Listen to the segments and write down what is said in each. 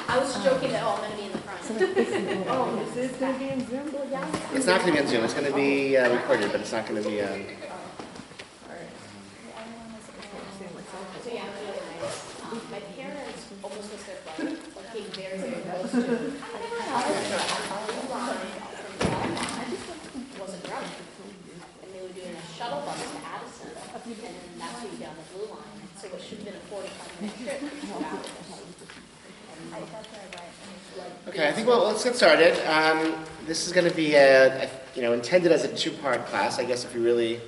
I was joking that, oh, I'm going to be in the front. Oh, is this going to be in Zoom? Well, yeah. It's not going to be on Zoom. It's going to be recorded, but it's not going to be. So yeah, my parents almost missed their flight. Like came very, very close to. Wasn't running, and they were doing a shuttle bus to Addison, and then that's who you get on the blue line. So it should have been a 45-minute trip. Okay, I think let's get started. This is going to be intended as a two-part class. I guess if you really,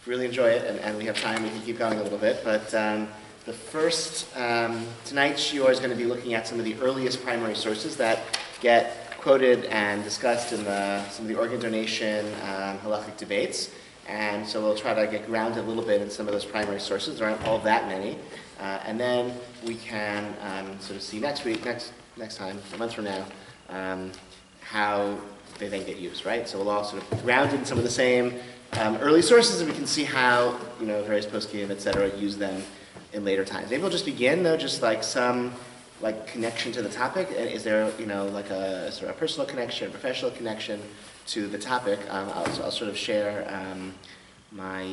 enjoy it and we have time, we can keep going a little bit. But the first tonight's shiur is going to be looking at some of the earliest primary sources that get quoted and discussed in some of the organ donation halachic debates. And so we'll try to get grounded a little bit in some of those primary sources. There aren't all that many. And then we can sort of see next time, a month from now, how they then get used, right? So we'll all sort of ground in some of the same early sources, and we can see how, various poskim, et cetera, use them in later times. Maybe we'll just begin, though, just like some connection to the topic. Is there, like a sort of a personal connection, a professional connection to the topic? I'll sort of share my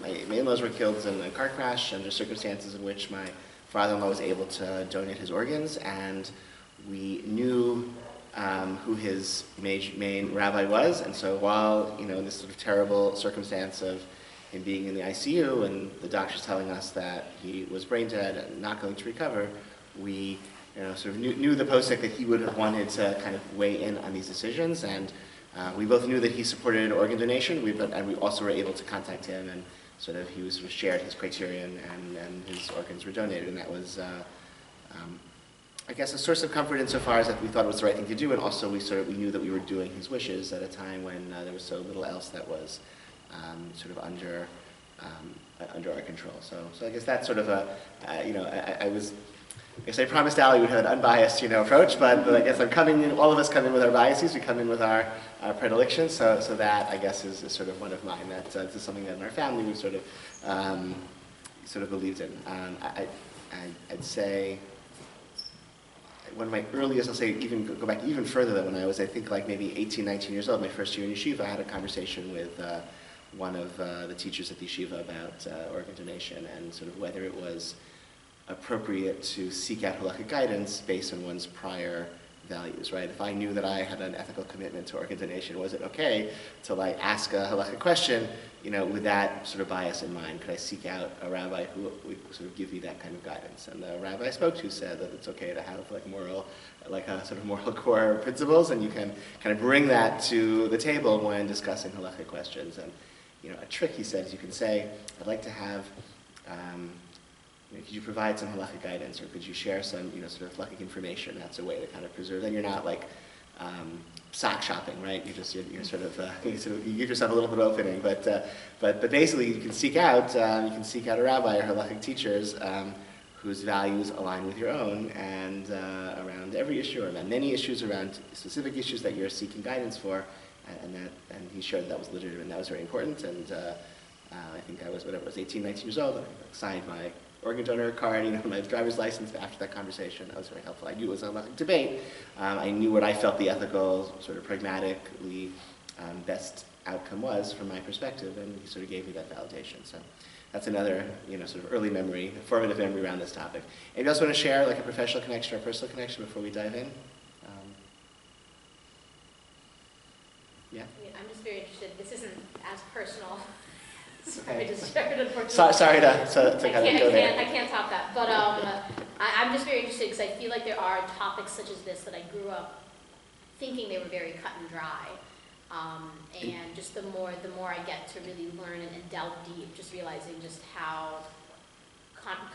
in-laws were killed in a car crash under circumstances in which my father-in-law was able to donate his organs, and we knew who his main rabbi was, and so while, in this sort of terrible circumstance of him being in the ICU and the doctors telling us that he was brain dead and not going to recover, we sort of knew the posek that he would have wanted to kind of weigh in on these decisions, and we both knew that he supported organ donation, and we also were able to contact him, and sort of he shared his criterion, and his organs were donated, and that was, I guess, a source of comfort insofar as that we thought it was the right thing to do, and also we knew that we were doing his wishes at a time when there was so little else that was sort of under our control. So I guess that's sort of I guess I promised Ali we'd have an unbiased, approach, but I guess all of us come in with our biases, we come in with our predilections, so that, I guess, is sort of one of mine. That this is something that in our family we sort of believed in. I'd say one of my earliest, I'll say, go back even further than when I was, I think, like maybe 18, 19 years old, my first year in yeshiva, I had a conversation with one of the teachers at the yeshiva about organ donation and sort of whether it was appropriate to seek out halachic guidance based on one's prior values, right? If I knew that I had an ethical commitment to organ donation, was it okay to ask a halachic question, with that sort of bias in mind? Could I seek out a rabbi who would sort of give me that kind of guidance? And the rabbi I spoke to said that it's okay to have a sort of moral core principles, and you can kind of bring that to the table when discussing halachic questions. And a trick, he said, is you can say, I'd like to have could you provide some halachic guidance, or could you share some, sort of halachic information? That's a way to kind of preserve. Then you're not sock shopping, right? You give yourself a little bit of opening, but basically you can seek out a rabbi or halachic teachers whose values align with your own, and around every issue, or around many issues, around specific issues that you're seeking guidance for, and he shared that was legitimate, and that was very important. And I think I was 18, 19 years old. I signed my organ donor card, my driver's license after that conversation. That was very helpful. I knew it was a halachic debate. I knew what I felt the ethical, sort of pragmatically best outcome was from my perspective, and he sort of gave me that validation. So that's another, sort of early memory, formative memory around this topic. Anybody else want to share a professional connection or a personal connection before we dive in? Yeah? I'm just very interested. This isn't as personal. Sorry, just shared, unfortunately. Sorry to kind of go there. I can't top that. But I'm just very interested because I feel like there are topics such as this that I grew up thinking they were very cut and dry. And just the more I get to really learn and delve deep, just realizing just how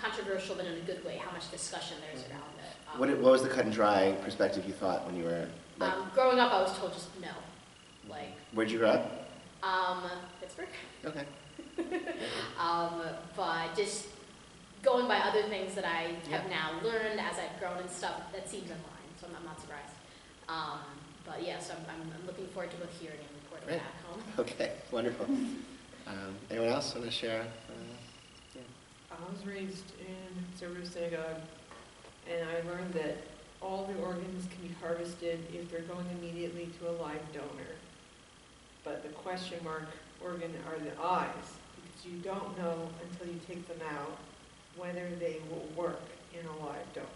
controversial, but in a good way, how much discussion there's around it. What was the cut and dry perspective you thought when you were growing up? I was told just no. Where'd you grow up? Pittsburgh. Okay. But just going by other things that I have now learned as I've grown and stuff, that seems in line, so I'm not surprised. But yeah, so I'm looking forward to both hearing and reporting back home. Okay, wonderful. Anyone else want to share? I was raised in a conservative synagogue, and I learned that all the organs can be harvested if they're going immediately to a live donor. But the question mark organ are the eyes, because you don't know until you take them out whether they will work in a live donor.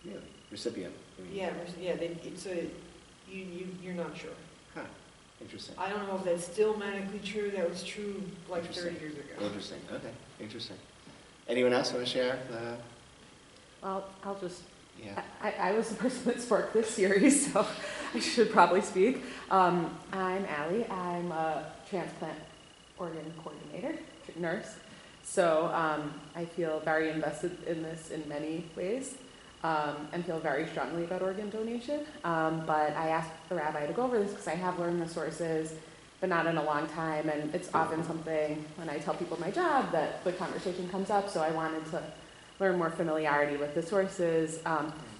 Really? Recipient? Yeah, you're not sure. Huh, interesting. I don't know if that's still medically true. That was true like 30 years ago. Interesting, okay, interesting. Anyone else want to share? Well, I'll just, Yeah. I was the person that sparked this series, so I should probably speak. I'm Allie. I'm a transplant organ coordinator, nurse. So I feel very invested in this in many ways and feel very strongly about organ donation. But I asked the rabbi to go over this because I have learned the sources, but not in a long time. And it's often something when I tell people my job that the conversation comes up. So I wanted to learn more familiarity with the sources.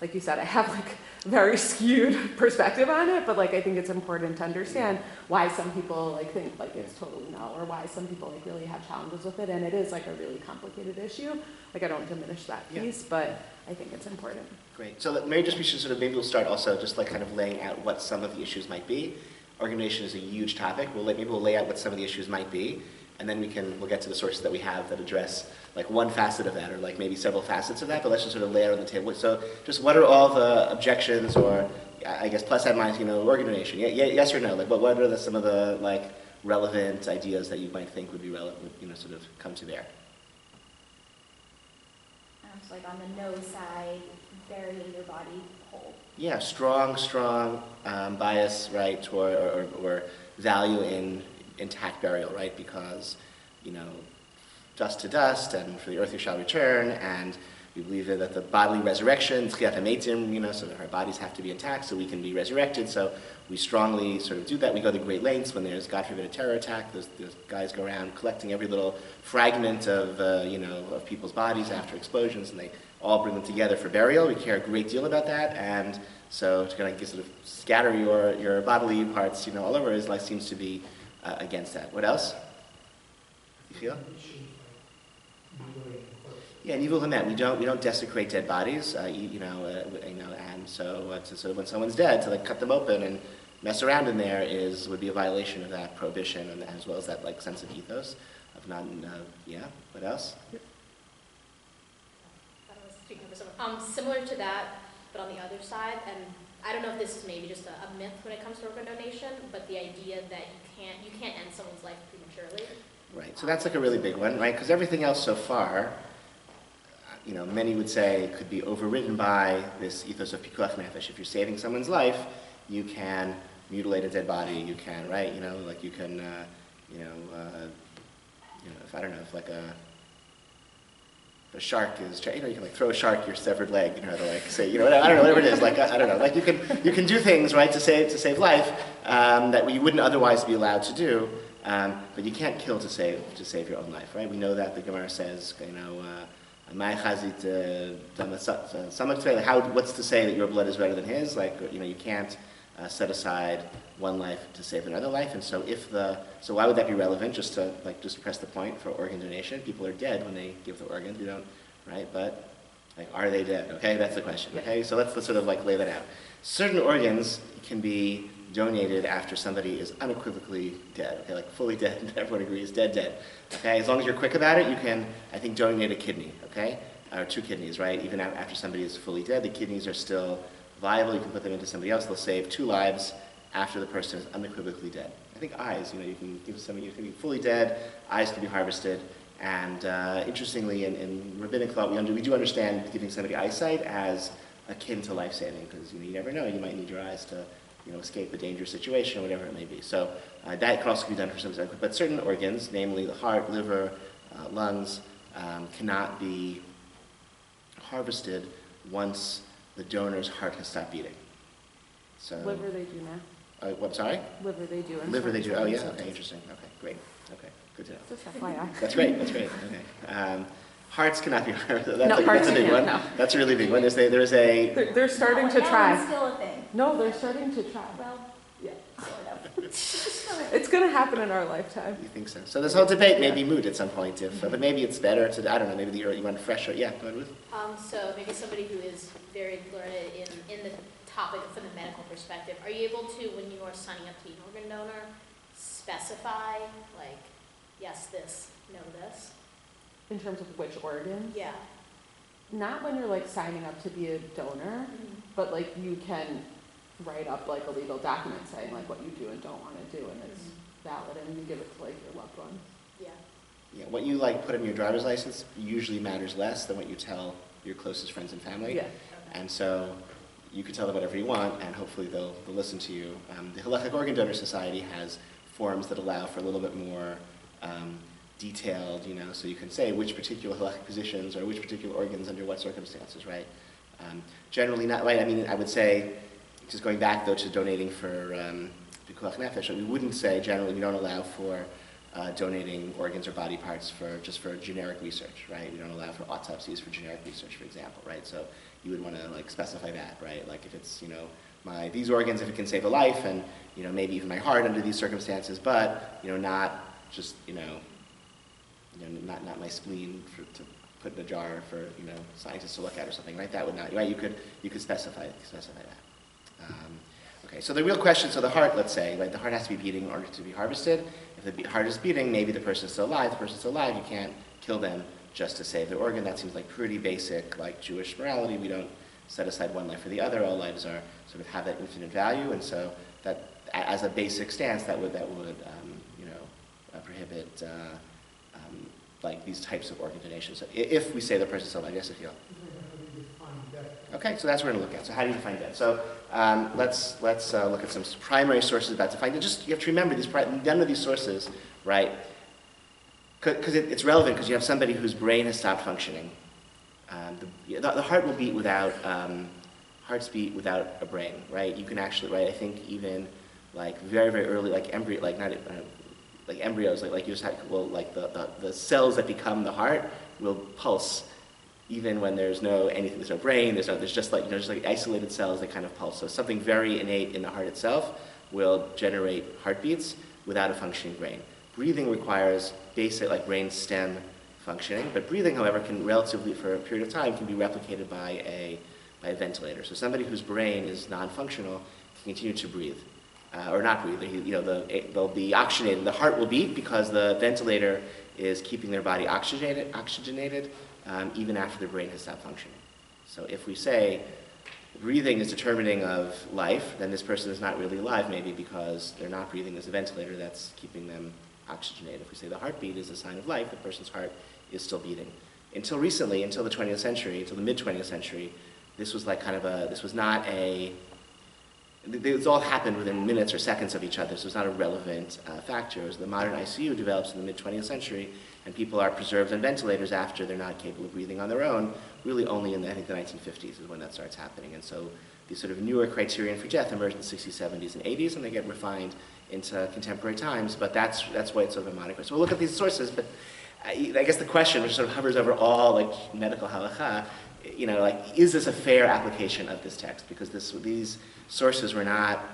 Like you said, I have like a very skewed perspective on it, but like I think it's important to understand why some people like think like it's totally no, or why some people like really have challenges with it, and it is like a really complicated issue. Like I don't diminish that piece, but I think it's important. Great. So maybe just we should sort of maybe we'll start also just like kind of laying out what some of the issues might be. Organization is a huge topic. Maybe we'll lay out what some of the issues might be, and then we'll get to the sources that we have that address like one facet of that, or like maybe several facets of that, but let's just sort of lay it on the table. So just what are all the objections, or I guess plus and minus, organ donation? Yes or no? Like what are some of the like relevant ideas that you might think would be relevant, sort of come to bear? So like on the no side, burying your body whole. Yeah, strong bias, right, or value in intact burial, right? Because, dust to dust, and for the earth you shall return, and we believe that the bodily resurrection, so that our bodies have to be intact so we can be resurrected. So we strongly sort of do that. We go to great lengths when there's, God forbid, a terror attack. Those guys go around collecting every little fragment of people's bodies after explosions, and they all bring them together for burial. We care a great deal about that, and so to kind of sort of scatter your bodily parts, all over seems to be against that. What else? You feel? Yeah, nivul hamet. We don't desecrate dead bodies, and so when someone's dead, to cut them open and mess around in there would be a violation of that prohibition, and as well as that sense of ethos of not. What else? I was speaking for someone. Similar to that, but on the other side, and I don't know if this is maybe just a myth when it comes to organ donation, but the idea that you can't end someone's life prematurely. Right. So that's a really big one, right? Because everything else so far, many would say could be overridden by this ethos of pikuach nefesh. If you're saving someone's life, you can mutilate a dead body. You can, right? You can, if I don't know, if a shark is, you can throw a shark your severed leg, say, I don't know, whatever it is, I don't know, you can do things, right, to save life that we wouldn't otherwise be allowed to do, but you can't kill to save your own life, right? We know that the Gemara says, what's to say that your blood is better than his? You can't set aside one life to save another life, and so so why would that be relevant? Just to press the point for organ donation. People are dead when they give their organs. We don't, right? But are they dead? Okay, that's the question. Okay, so let's sort of lay that out. Certain organs can be donated after somebody is unequivocally dead. Okay, fully dead. Everyone agrees, dead. Okay, as long as you're quick about it, you can, I think, donate a kidney. Okay, or 2 kidneys, right? Even after somebody is fully dead, the kidneys are still viable. You can put them into somebody else. They'll save 2 lives after the person is unequivocally dead. I think eyes, you can give somebody, you can be fully dead, eyes can be harvested, and interestingly, in rabbinic thought, we do understand giving somebody eyesight as akin to life-saving, because you never know, you might need your eyes to escape a dangerous situation or whatever it may be. So that can also be done for some, but certain organs, namely the heart, liver, lungs, cannot be harvested once the donor's heart has stopped beating. So Liver they do now. I'm sorry? Liver they do. Liver they do. Oh yeah. Okay. Interesting. Okay. Great. Okay. Good to know. Just FYI. That's great. Okay. Hearts cannot be harvested. Hearts a big one. no. That's a really big one. They're starting to That try. one's still a thing. No, they're starting to try. Well, Yeah. sort of. It's gonna happen in our lifetime. You think so? So this whole debate may be moot at some point, but maybe it's better to, I don't know, maybe you want fresher, yeah, go ahead, Ruth. So maybe somebody who is very learned in the topic from the medical perspective, are you able to, when you are signing up to be an organ donor, specify, like, yes, this, no, this? In terms of which organ? Yeah. Not when you're like signing up to be a donor, but like you can write up like a legal document saying like what you do and don't want to do, and it's valid, and you give it to like your loved ones. Yeah. Yeah, what you like put in your driver's license usually matters less than what you tell your closest friends and family. Yeah. And so you can tell them whatever you want, and hopefully they'll listen to you. The Halachic Organ Donor Society has forms that allow for a little bit more detailed, so you can say which particular halachic positions or which particular organs under what circumstances, right? Generally not, right? I mean, I would say, just going back though to donating for Pikuach Nefesh, we wouldn't say generally we don't allow for donating organs or body parts just for generic research, right? We don't allow for autopsies for generic research, for example, right? So you would want to like specify that, right? Like if it's, these organs, if it can save a life, and maybe even my heart under these circumstances, but not just not my spleen to put in a jar for scientists to look at or something, right? That would not, right? You could specify that. Okay, so the real question, so the heart, let's say, right? The heart has to be beating in order to be harvested. If the heart is beating, maybe the person's still alive. The person's still alive, you can't kill them just to save their organ. That seems like pretty basic, like Jewish morality. We don't set aside one life for the other. All lives are sort of have that infinite value, and so that, as a basic stance, that would prohibit like these types of organ donations. So if we say the person's still alive, yes, if you. Okay, so that's what we're going to look at. So how do you define death? So let's look at some primary sources about defining death. Just you have to remember none of these sources, right? Because it's relevant because you have somebody whose brain has stopped functioning. The heart will beat without hearts beat without a brain, right? You can actually, right? I think even like very very early, like embryo, like not like embryos, like you just have like the cells that become the heart will pulse. Even when there's no brain, there's just like isolated cells that kind of pulse. So something very innate in the heart itself will generate heartbeats without a functioning brain. Breathing requires basic like brain stem functioning, but breathing, however, can relatively for a period of time can be replicated by a ventilator. So somebody whose brain is non-functional can continue to breathe or not breathe. They'll be oxygenated. The heart will beat because the ventilator is keeping their body oxygenated. Even after their brain has stopped functioning. So if we say breathing is determining of life, then this person is not really alive, maybe because they're not breathing. There's a ventilator that's keeping them oxygenated. If we say the heartbeat is a sign of life, the person's heart is still beating. Until recently, until the 20th century, until the mid-20th century, this was like it's all happened within minutes or seconds of each other, so it's not a relevant factor. As the modern ICU develops in the mid-20th century, and people are preserved on ventilators after they're not capable of breathing on their own, really only in, I think, the 1950s is when that starts happening. And so these sort of newer criterion for death emerged in the 60s, 70s, and 80s, and they get refined into contemporary times, but that's why it's sort of a moniker. So we'll look at these sources, but I guess the question, which sort of hovers over all like medical halakha, is this a fair application of this text? Because these sources were not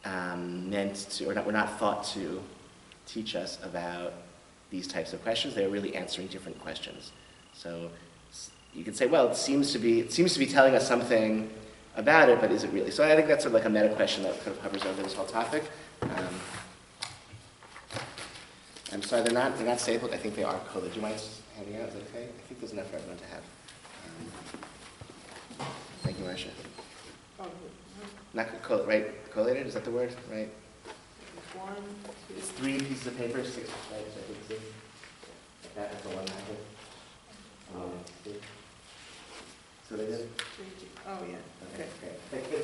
meant to, were not thought to teach us about these types of questions. They are really answering different questions. So you could say, well, it seems to be telling us something about it, but is it really? So I think that's sort of like a meta question that kind of hovers over this whole topic. I'm sorry, they're not stapled. I think they are coded. Do you mind just handing out? Is that okay? I think there's enough for everyone to have. Thank you, Marcia. Not collated, is that the word? Right? One, two. It's 3 pieces of paper, 6, right? So I think it's that's the one packet. So they did? Oh, yeah. Okay, great. Thank you.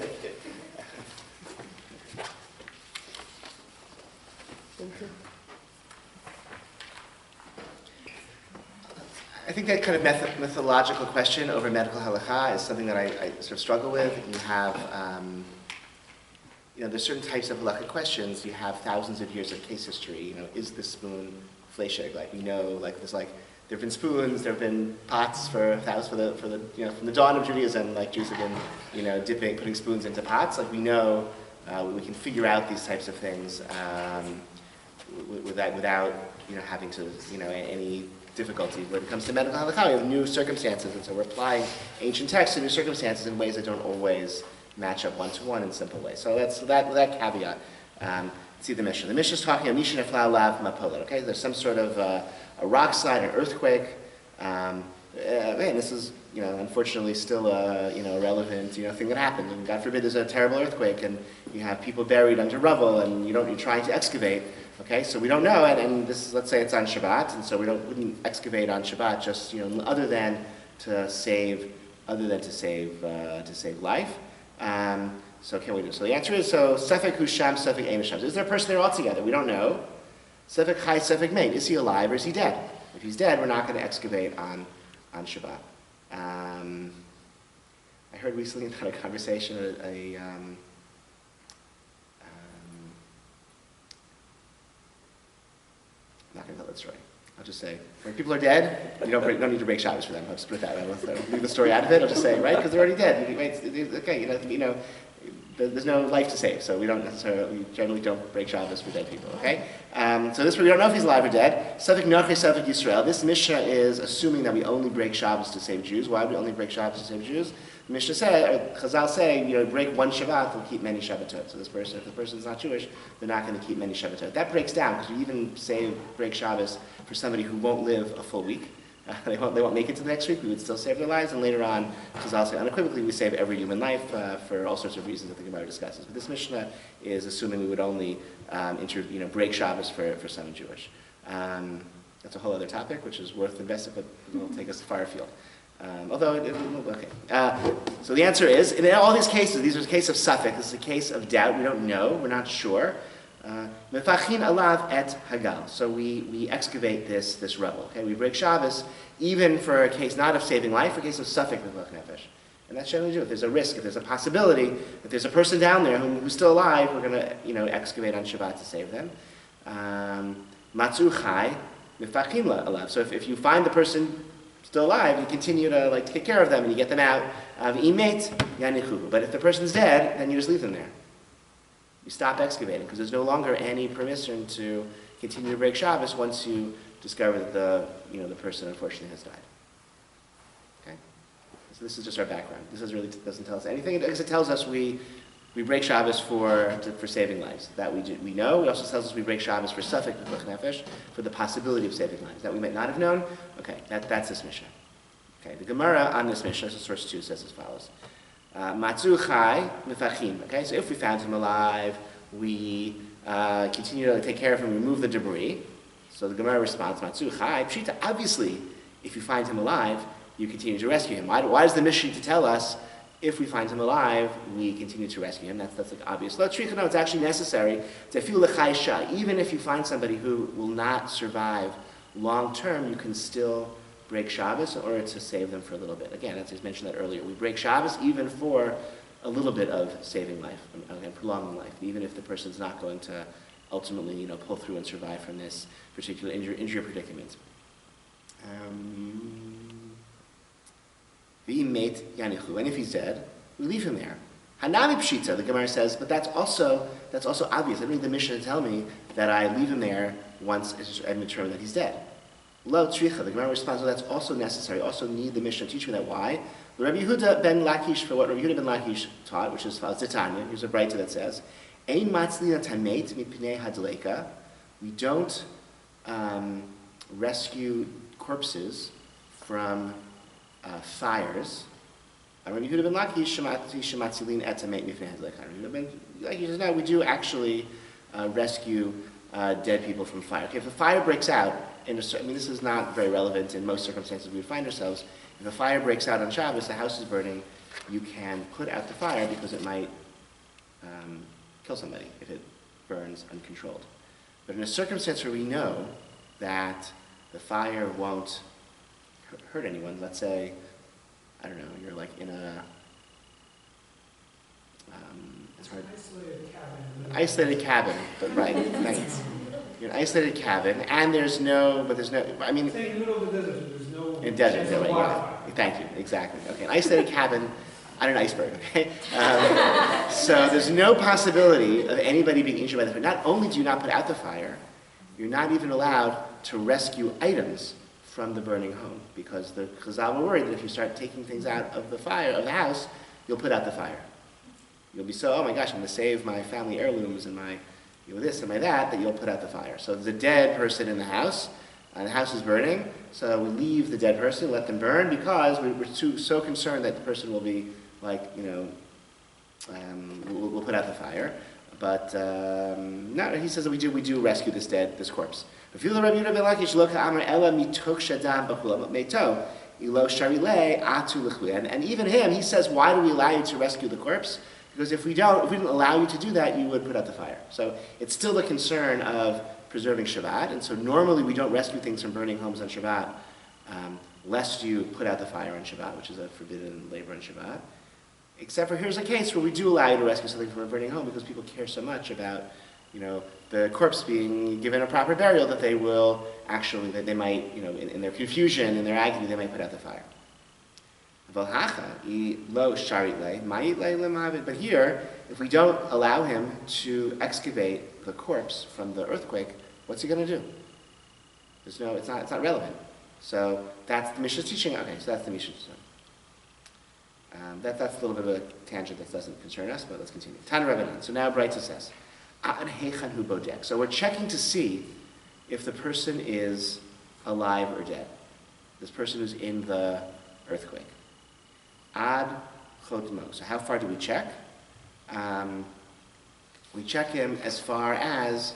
Thank you. I think that kind of methodological question over medical halakha is something that I sort of struggle with. You have, there's certain types of halakha questions. You have thousands of years of case history. Is this spoon fleshig? Like we know, like there's like there have been spoons, there have been pots for thousands from the dawn of Judaism. Like Jews have been, putting spoons into pots. Like we know we can figure out these types of things without having to any difficulty when it comes to medical halakha. We have new circumstances, and so we're applying ancient texts to new circumstances in ways that don't always match up one-to-one in simple ways. So that's that caveat. See the Mishnah. The Mishnah is talking about Mishnah Nefla Lav Mapolet. Okay, there's some sort of a rock slide, an earthquake. Man, this is unfortunately still a relevant thing that happened. And God forbid there's a terrible earthquake and you have people buried under rubble and you're trying to excavate. Okay, so we don't know, and this is, let's say it's on Shabbat, and so we wouldn't excavate on Shabbat just other than to save life. So can we do? So the answer is Sefek Husham, Sefek Ein Sham. Is there a person there altogether? We don't know. Sefek Chai, Sefek Mein. Is he alive or is he dead? If he's dead, we're not going to excavate on Shabbat. I heard recently about a conversation, I'm not going to tell that story. I'll just say, when people are dead, you don't need to break Shabbos for them. I'll just put it that way. I'll leave the story out of it. I'll just say, right, because they're already dead. Okay, there's no life to save, so we generally don't break Shabbos for dead people, okay? So this, we don't know if he's alive or dead. Sefek Nachri, Sefek Yisrael. This Mishnah is assuming that we only break Shabbos to save Jews. Why do we only break Shabbos to save Jews? The Mishnah Chazal say, break one Shabbat, they'll keep many Shabbatot. So if the person's not Jewish, they're not going to keep many Shabbatot. That breaks down, because we even break Shabbos for somebody who won't live a full week. They won't make it to the next week. We would still save their lives, and later on, Chazal say unequivocally, we save every human life for all sorts of reasons that the Gemara discusses. But this Mishnah is assuming we would only break Shabbos for someone Jewish. That's a whole other topic, which is worth investing, but it will take us far afield. Okay. So the answer is, in all these cases, these are a case of suffix. This is a case of doubt. We don't know. We're not sure. Mefachin alav et hagal. So we excavate this rubble. Okay, we break Shabbos even for a case not of saving life, for a case of suffix b'vach nefesh. And that's generally true. If there's a risk, if there's a possibility, if there's a person down there who's still alive, we're going to excavate on Shabbat to save them. Matzu chai mefachin alav. So if you find the person still alive, you continue to take care of them and you get them out. V'imet yanichuhu. But if the person's dead, then you just leave them there. You stop excavating because there's no longer any permission to continue to break Shabbos once you discover that the person unfortunately has died. Okay, so this is just our background. This doesn't tell us anything because it tells us we break Shabbos for saving lives. That we know. It also tells us we break Shabbos for suffix b'vach nefesh, for the possibility of saving lives that we might not have known. Okay, that's this Mishnah. Okay, the Gemara on this Mishnah, so source 2 says as follows. Matzu chai mefachim. Okay, so if we found him alive, we continue to take care of him, remove the debris. So the Gemara responds, Matzu chai pshita. Obviously, if you find him alive, you continue to rescue him. Why does the Mishnah to tell us if we find him alive, we continue to rescue him? That's obvious. No, it's actually necessary to feel l'chaisha. Even if you find somebody who will not survive long term, you can still break Shabbos in order to save them for a little bit. Again, as I mentioned that earlier, we break Shabbos even for a little bit of saving life, and prolonging life, even if the person's not going to ultimately, pull through and survive from this particular injury predicament. V'imeit yanichu, and if he's dead, we leave him there. Hanami pshita, the Gemara says, but that's also obvious. I don't need the Mishnah to tell me that I leave him there once I'm determined that he's dead. Lo tricha, the Gemara responds, well, that's also necessary. Also need the Mishnah to teach me that. Why? Rabbi Yehuda ben Lakish, for what Rabbi Yehuda ben Lakish taught, which is Zitanya, here's a brayta that says, Ein matzlina tamet mipnei hadleika. We don't rescue corpses from fires. Rabbi Yehuda ben Lakish shematzilin et tamet mipnei hadleika. Rabbi Yehuda ben Lakish says, no, we do actually rescue dead people from fire. Okay, if a fire breaks out, this is not very relevant in most circumstances we would find ourselves. If a fire breaks out on Shabbos, the house is burning, you can put out the fire because it might kill somebody if it burns uncontrolled. But in a circumstance where we know that the fire won't hurt anyone, let's say, I don't know, you're in a isolated cabin, but right, thanks. You're in an isolated cabin, and there's no, I mean... Say in the middle of the desert, there's no... In desert, right, yeah. Thank you, exactly. Okay, an isolated cabin, on an iceberg, okay? So there's no possibility of anybody being injured by the fire. Not only do you not put out the fire, you're not even allowed to rescue items from the burning home, because the Chazal were worried that if you start taking things out of the fire, of the house, you'll put out the fire. You'll be so, oh my gosh, I'm going to save my family heirlooms and my this and my that you'll put out the fire. So there's a dead person in the house is burning, so we leave the dead person, let them burn, because we're so concerned that the person will be like, we'll put out the fire. But no, he says that we do rescue this corpse. And even him, he says, why do we allow you to rescue the corpse? Because if we didn't allow you to do that, you would put out the fire. So it's still the concern of preserving Shabbat, and so normally we don't rescue things from burning homes on Shabbat, lest you put out the fire on Shabbat, which is a forbidden labor on Shabbat. Except for here's a case where we do allow you to rescue something from a burning home because people care so much about, the corpse being given a proper burial that they will actually, that they might, in their confusion, in their agony, they might put out the fire. But here, if we don't allow him to excavate the corpse from the earthquake, what's he going to do? It's not relevant. So that's the Mishnah's teaching. Okay, so that's the Mishnah's. That's a little bit of a tangent that doesn't concern us, but let's continue. Tana Rabbanan. So now Braita says, Ad heichan hu bodek. So we're checking to see if the person is alive or dead. This person who's in the earthquake. Ad chotmo. So how far do we check? We check him as far as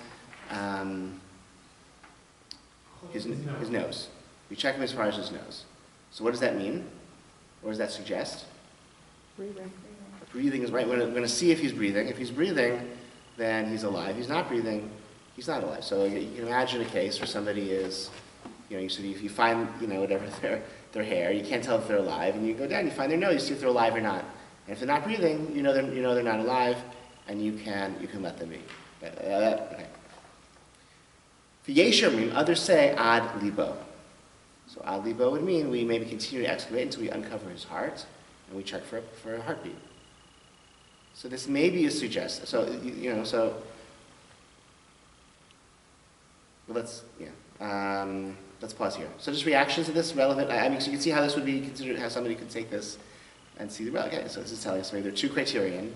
his nose. We check him as far as his nose. So what does that mean? What does that suggest? Breathing. Breathing is right. We're going to see if he's breathing. If he's breathing, then he's alive. If he's not breathing, he's not alive. So you can imagine a case where somebody is, if you find, whatever their hair, you can't tell if they're alive, and you go down, you find their nose, you see if they're alive or not. And if they're not breathing, they're not alive, and you can let them be. Okay. V'yesher, others say ad libo. So ad libo would mean we maybe continue to excavate until we uncover his heart, and we check for a heartbeat. So this may be a suggestion. So let's pause here. So just reactions to this relevant. So you can see how this would be considered. How somebody could take this and see the okay. So this is telling us maybe there are two criterion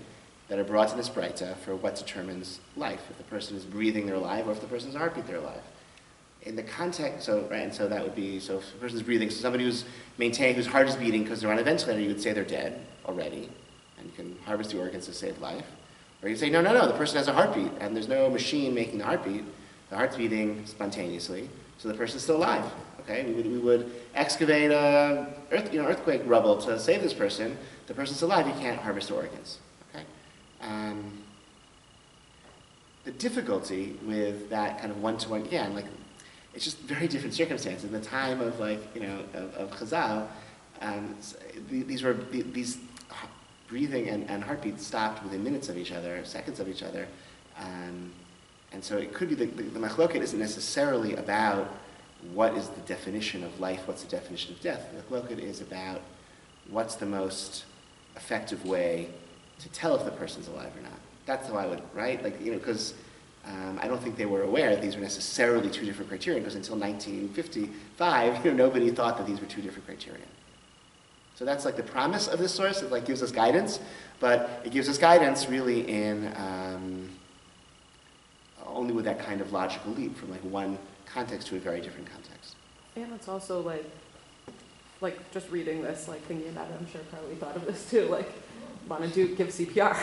that are brought to this Braita for what determines life. If the person is breathing, they're alive, or if the person's heartbeat, they're alive. In the context, so that would be, so if the person's breathing, so somebody who's heart is beating because they're on a ventilator, you would say they're dead already, and you can harvest the organs to save life. Or you say, no, the person has a heartbeat, and there's no machine making the heartbeat. The heart's beating spontaneously, so the person's still alive. Okay, we would excavate earthquake rubble to save this person. The person's alive, you can't harvest the organs. Okay. The difficulty with that kind of one-to-one, again, it's just very different circumstances. In the time of of Chazal, these breathing and heartbeat stopped within minutes of each other, seconds of each other, and so it could be the machloket isn't necessarily about what is the definition of life, what's the definition of death. The machloket is about what's the most effective way to tell if the person's alive or not. That's how I would, right? Because I don't think they were aware that these were necessarily two different criteria, because until 1955, nobody thought that these were two different criteria. So that's the promise of this source. It gives us guidance, but it gives us guidance really in only with that kind of logical leap from one context to a very different context. And it's also just reading this, thinking about it, I'm sure probably thought of this too, want to give CPR.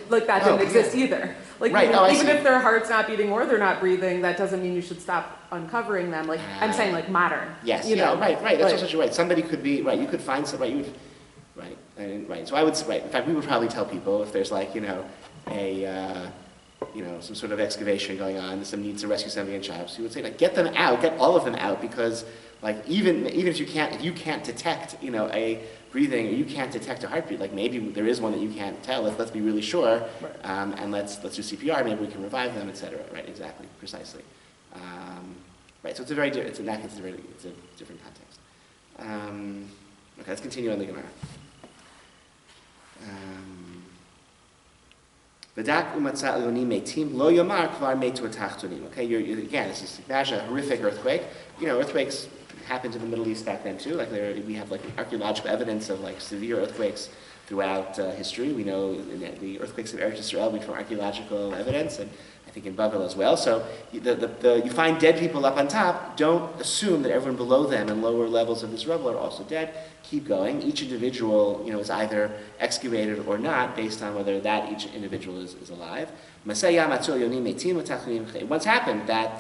That didn't exist either. Right. Even if their heart's not beating or they're not breathing, that doesn't mean you should stop uncovering them. I'm saying modern. Yes. Right. That's also right. Somebody could be, right, you could find somebody, right. So I would, right, in fact, we would probably tell people if there's some sort of excavation going on, some needs to rescue somebody in chops, you would say, get them out, get all of them out, because even if you can't detect, a breathing, or you can't detect a heartbeat, maybe there is one that you can't tell, let's be really sure, right. And let's do CPR, maybe we can revive them, etc. Right, exactly, precisely. Right, so it's in that case, it's a different context. Okay, let's continue on the Gemara. V'dak u'matza elyonim meitim lo yomar kvar metu atachtonim. Okay, again, this is imagine a horrific earthquake. You know, earthquakes happened in the Middle East back then too. Like we have like archaeological evidence of like severe earthquakes throughout history. We know the earthquakes of Eretz Yisrael from archaeological evidence, and I think in Babel as well. So you find dead people up on top. Don't assume that everyone below them and lower levels of this rubble are also dead. Keep going. Each individual, is either excavated or not, based on whether that each individual is alive. Once happened that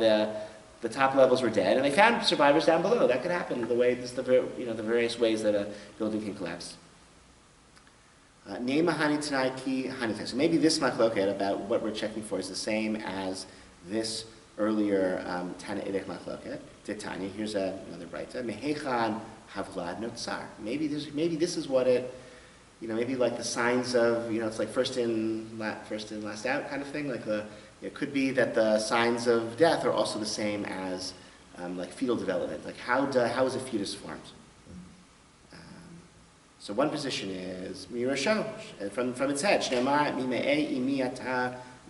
the top levels were dead, and they found survivors down below. That could happen. The various ways that a building can collapse. So maybe this machloket about what we're checking for is the same as this earlier Tana Edek machloket. Titania, here's another brayta. Mehechan havlad notzar. Maybe this is what it, maybe like the signs of, it's like first in, last out kind of thing. Like it could be that the signs of death are also the same as like fetal development. Like how is a fetus formed? So one position is mirasho, from its head.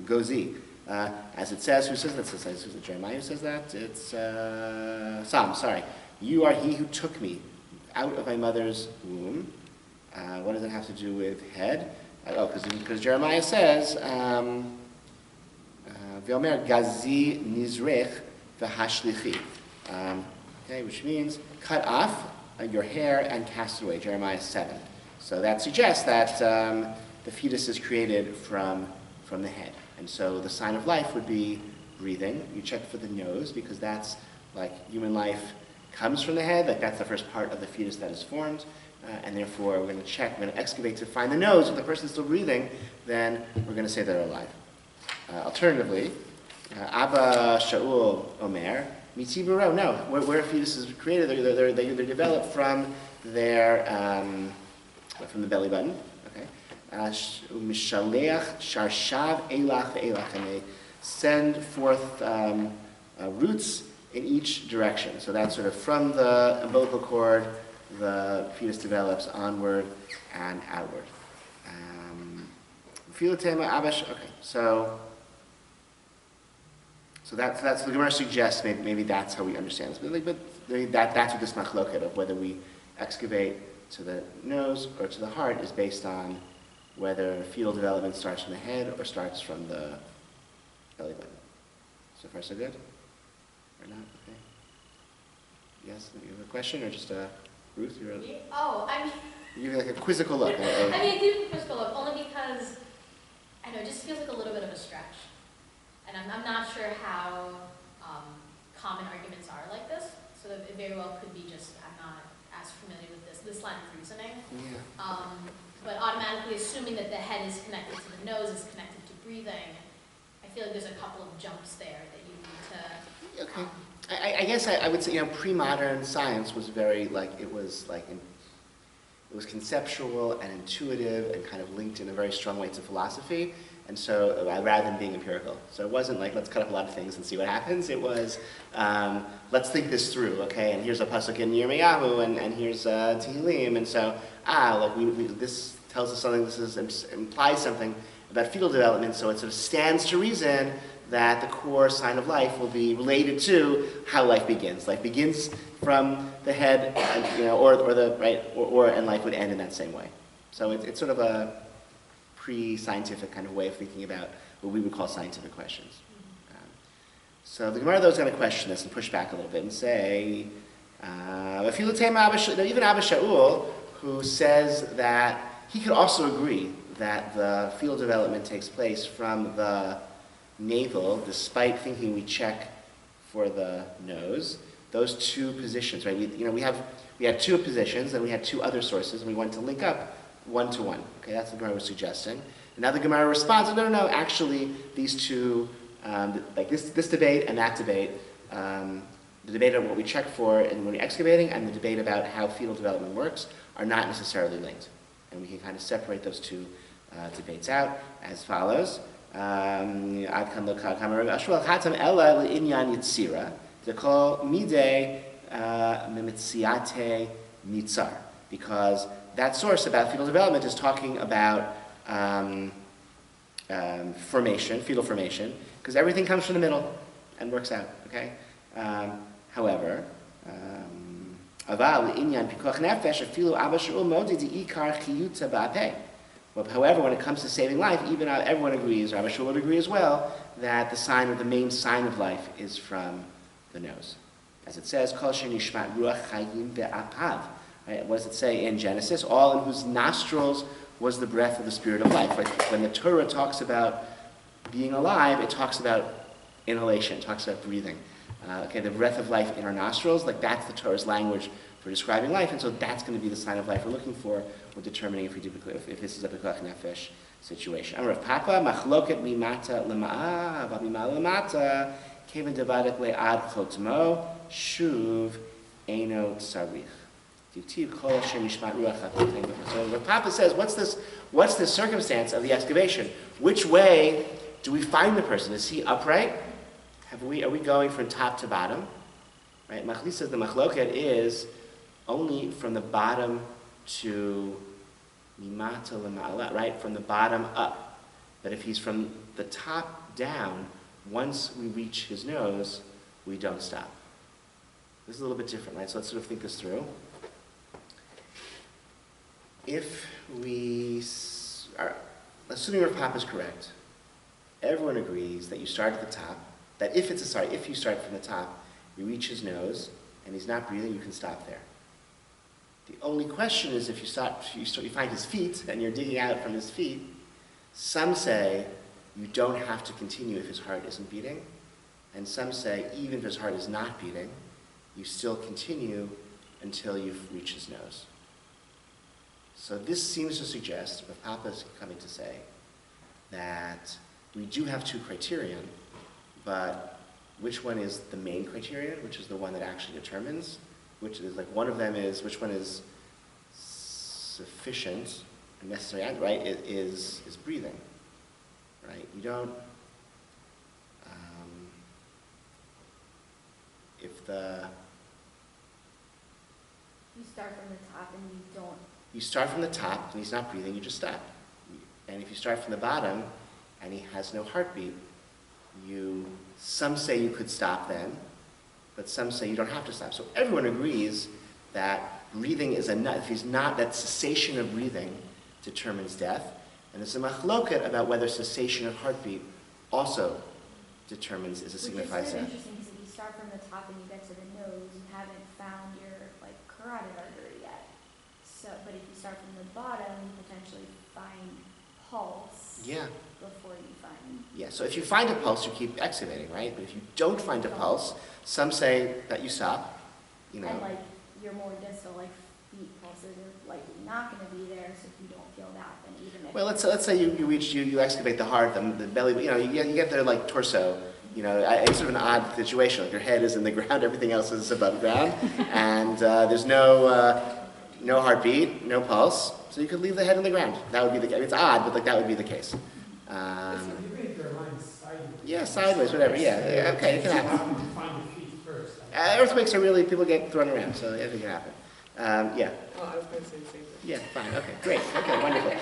Gozi. As it says, who says that? Is it Jeremiah who says that? It's Psalm, sorry. You are he who took me out of my mother's womb. What does it have to do with head? Because Jeremiah says, V'omer gazi nizrech v'hashlichi. Okay, which means cut off your hair and cast it away, Jeremiah 7. So that suggests that the fetus is created from the head. And so the sign of life would be breathing. You check for the nose because that's like human life comes from the head, like that's the first part of the fetus that is formed. And therefore we're going to excavate to find the nose. If the person's still breathing, then we're going to say they're alive. Alternatively, Abba Shaul Omer, Mitziburo, no, where a fetus is created, they're developed from from the belly button. Okay, Mishaleach Sharshav Elach ve'elach, and they send forth roots in each direction. So that's sort of from the umbilical cord, the fetus develops onward and outward. Philotema Abash. Okay, so that's the Gemara suggests maybe that's how we understand this. But that's what this machloket of whether we excavate to the nose or to the heart is based on whether fetal development starts from the head or starts from the belly button. So far so good? Or not? Okay. Yes, you have a question or just Ruth? You have like a quizzical look. I do have a quizzical look only because I know it just feels like a little bit of a stretch. And I'm not sure how common arguments are like this, so that it very well could be just I'm not as familiar with this line of reasoning. Yeah. But automatically assuming that the head is connected to the nose, is connected to breathing, I feel like there's a couple of jumps there that you need to... Okay. I guess I would say, pre-modern science was very, it was conceptual and intuitive and kind of linked in a very strong way to philosophy. And so, rather than being empirical. So it wasn't like, let's cut up a lot of things and see what happens. It was, let's think this through, okay? And here's a pasuk in Yirmiyahu, and here's Tehillim. And so, this tells us something, implies something about fetal development, so it sort of stands to reason that the core sign of life will be related to how life begins. Life begins from the head, and life would end in that same way. So it's sort of a pre-scientific kind of way of thinking about what we would call scientific questions. So the Gemara though is going to question this and push back a little bit and say, even Abba Shaul, who says that he could also agree that the fetal development takes place from the navel, despite thinking we check for the nose. Those two positions, right? We had two positions, and we had two other sources, and we wanted to link up one to one. Okay, that's what the Gemara was suggesting. And now the Gemara responds, no, actually, these two, like this debate and that debate, the debate on what we check for when we're excavating and the debate about how fetal development works are not necessarily linked. And we can kind of separate those two debates out as follows. Because that source about fetal development is talking about formation, fetal formation, because everything comes from the middle and works out, okay? However, however, when it comes to saving life, even everyone agrees, Rabbi Shul would agree as well, that the main sign of life is from the nose. As it says, Kol shenishmat ruach chayim be'apav. Right? What does it say in Genesis? All in whose nostrils was the breath of the spirit of life. Right? When the Torah talks about being alive, it talks about inhalation, it talks about breathing. The breath of life in our nostrils, like that's the Torah's language for describing life, and so that's going to be the sign of life we're looking for when determining if this is a pekuach nefesh situation. Amar Rav Papa, machloket mimata lema'a, v'mima lemata, kevan devadak le'ad chotmo, shuv eino tzarich. So Rav Papa says, what's this circumstance of the excavation? Which way do we find the person? Is he upright? Are we going from top to bottom? Right? Machli says the machloket is only from the bottom to mimata lema'ala, right? From the bottom up. But if he's from the top down, once we reach his nose, we don't stop. This is a little bit different, right? So let's sort of think this through. If we are, assuming Rav Papa is correct, everyone agrees that you start at the top, that if you start from the top, you reach his nose, and he's not breathing, you can stop there. The only question is if you find his feet, and you're digging out from his feet, some say you don't have to continue if his heart isn't beating, and some say even if his heart is not beating, you still continue until you've reached his nose. So this seems to suggest, Rav Papa is coming to say, that we do have two criterion, but which one is the main criterion, which is the one that actually determines, which is like one of them is, which one is sufficient and necessary, right, is breathing, right? You don't, You start from the top and you don't. You start from the top and he's not breathing, you just stop. And if you start from the bottom and he has no heartbeat, some say you could stop then, but some say you don't have to stop. So everyone agrees that breathing is enough. That cessation of breathing determines death. And there's a machloket about whether cessation of heartbeat also signifies Which is death. interesting because if you start from the top and you get to the nose, you haven't found your carotid artery yet. So, but if you start from the bottom, you potentially find pulse. Yeah. Before you find. Yeah, so if you find a pulse, you keep excavating, right? But if you don't find a pulse, some say that you stop, And your more distal, feet pulses are likely not going to be there, so if you don't feel that, then even if. Well, let's say you excavate the heart, the belly, you get their torso. It's sort of an odd situation. Like your head is in the ground, everything else is above ground, and there's no heartbeat, no pulse. So you could leave the head in the ground. That would be the case. It's odd, but that would be the case. Yeah, sideways, whatever. Yeah, okay, it can happen. Earthquakes are really, people get thrown around, so anything can happen. Yeah. Well, I was going to say the same thing. Yeah, fine. Okay, great. Okay, wonderful.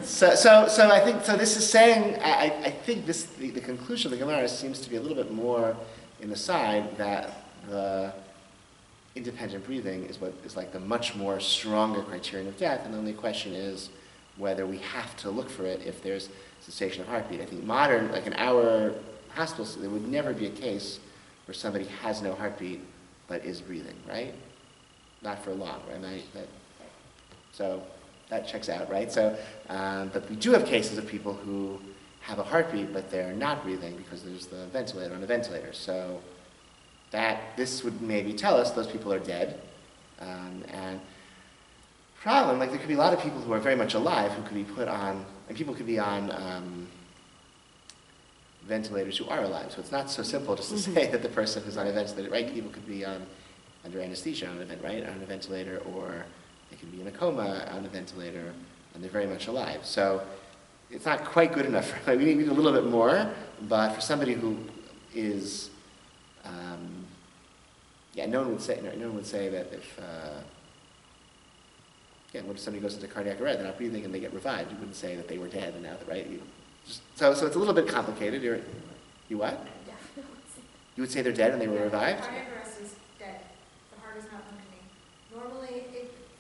So I think this is saying. I think the conclusion of the Gemara seems to be a little bit more in the side that the independent breathing is what is like the much more stronger criterion of death, and the only question is whether we have to look for it if there's cessation of heartbeat. I think modern, in our hospitals, there would never be a case where somebody has no heartbeat but is breathing, right? Not for long, right? So that checks out, right? So, but we do have cases of people who have a heartbeat but they're not breathing because there's the ventilator on the ventilator. So this would maybe tell us those people are dead. And problem, there could be a lot of people who are very much alive who could be put on, and people could be on ventilators who are alive. So it's not so simple just to say that the person who's on a ventilator, right? People could be under anesthesia on a ventilator, or they could be in a coma on a ventilator, and they're very much alive. So it's not quite good enough. We need a little bit more, but for somebody who is, no one would say that if, again, when somebody goes into cardiac arrest, they're not breathing and they get revived, you wouldn't say that they were dead and now, right? So it's a little bit complicated. You what? You would say they're dead and they were revived? Cardiac arrest is dead. The heart is not functioning. Normally,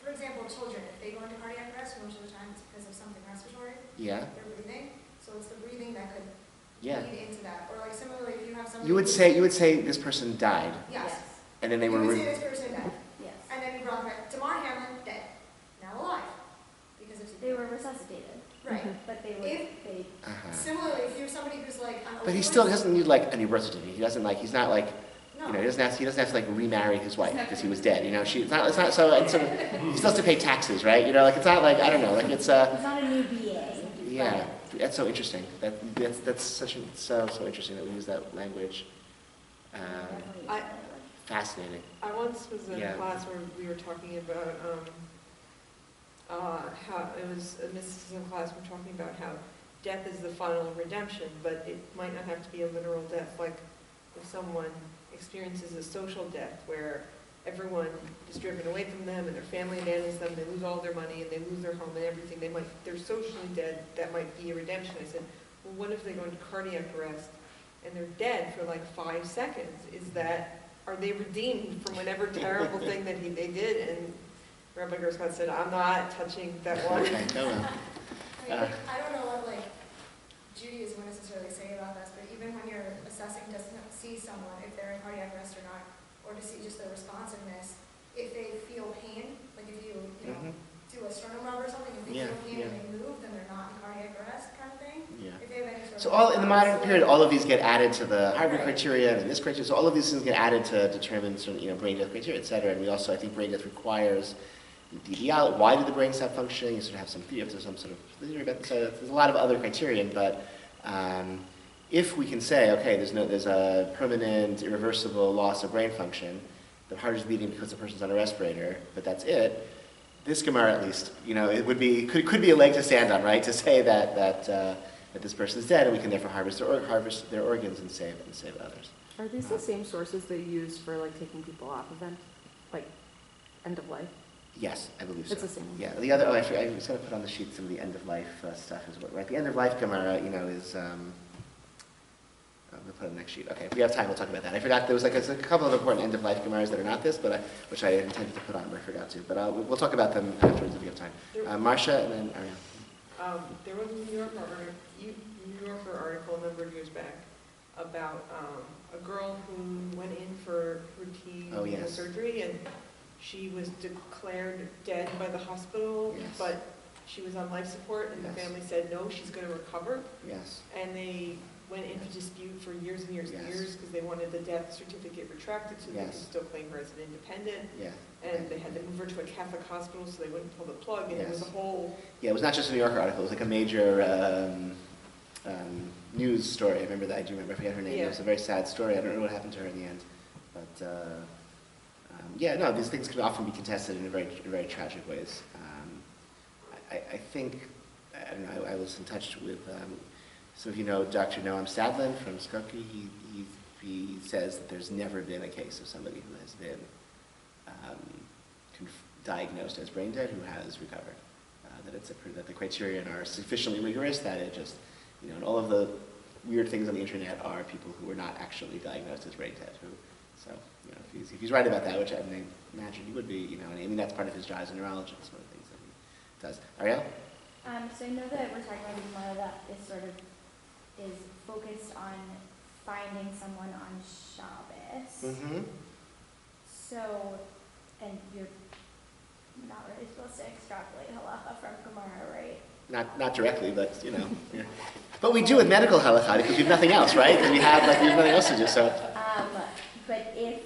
for example, children, if they go into cardiac arrest, most of the time it's because of something respiratory. Yeah. They're breathing. So it's the breathing that could Yeah. lead into that. Or like similarly, if you have somebody You would say this person died, Yes. and then they You were. would say this person died. Yes. And then you brought them back. Tamar Hamlin, dead. Now alive. Because of They were resuscitated, Right. but they were, If- they, Similarly, if you're somebody who's like on But he opioids- still doesn't need like a new birth certificate. He doesn't like. He's not like. No. You know, he doesn't have to like remarry his wife because he was dead. You know, it's not so. It's sort of, he still has to pay taxes, right? You know, like it's not like I don't know, like it's it's not a new BA. yeah. That's so interesting. That's such so interesting that we use that language. I- Fascinating. I once was in Yeah. a class where we were talking about how it was a mysticism class. We're talking about how death is the final redemption, but it might not have to be a literal death. Like if someone experiences a social death where everyone is driven away from them and their family abandons them, they lose all their money and they lose their home and everything. They're socially dead. That might be a redemption. I said, well, what if they go into cardiac arrest and they're dead for like 5 seconds? Are they redeemed from whatever terrible thing that they did? And Rabbi Scott said, I'm not touching that one. Okay, go on. I don't know what like Judaism would necessarily say about this, but even when you're assessing to see someone, if they're in cardiac arrest or not, or to see just their responsiveness, if they feel pain, like if you know, do a sternum rub or something, if they Yeah, feel pain yeah. and they move, then they're not in cardiac arrest kind of thing. Yeah. If they have any sort So of all in the modern response, period, like- all of these get added to the Harvard criteria and this criteria. So all of these things get added to determine sort of, brain death criteria, et cetera. And we also, I think, brain death requires the etiology. Why did the brain stop functioning? You sort of have some theory, if there's some sort of theory about it. So there's a lot of other criterion, but if we can say, okay, there's a permanent, irreversible loss of brain function, the heart is beating because the person's on a respirator, but that's it. This Gemara, at least, it would be could be a leg to stand on, right? To say that this person is dead, and we can therefore harvest their organs and save others. Are these the same sources they use for like taking people off event, like end of life? Yes, I believe so. It's the same one. Yeah. The other, I was going to put on the sheet some of the end of life stuff as well. Right. The end of life Gemara, is. We'll put it on the next sheet. Okay, if we have time, we'll talk about that. I forgot there was like a couple of important end of life Gemaras that are not this, but which I intended to put on, but I forgot to. But we'll talk about them afterwards if we have time. Marcia and then Ariel. There was a New Yorker article a number of years back about a girl who went in for routine surgery, and she was declared dead by the hospital, but she was on life support, and the family said, no, she's going to recover. Yes. And they went into dispute for years and years and years because they wanted the death certificate retracted so they could still claim her as an independent. Yeah. And they had to move her to a Catholic hospital so they wouldn't pull the plug, and it was a whole... Yeah, it was not just a New Yorker article. It was like a major news story. I remember that. I do remember. I forget her name. Yeah. It was a very sad story. I don't know what happened to her in the end. But these things can often be contested in very tragic ways. I think, I don't know, I was in touch with, some of you know Dr. Noam Stadlin from Skokie. He says that there's never been a case of somebody who has been diagnosed as brain dead who has recovered. That the criterion are sufficiently rigorous that it just, and all of the weird things on the internet are people who were not actually diagnosed as brain dead. If he's right about that, which I imagine he would be, and that's part of his job as a neurologist, one of the things that he does. Ariel? So I know that we're talking about a Gemara that is focused on finding someone on Shabbos. Mm-hmm. So, and you're not really supposed to extrapolate halacha from Gemara, right? Not directly, but yeah. But we do with medical halakha because we have nothing else, right? Because we have nothing else to do. So. But if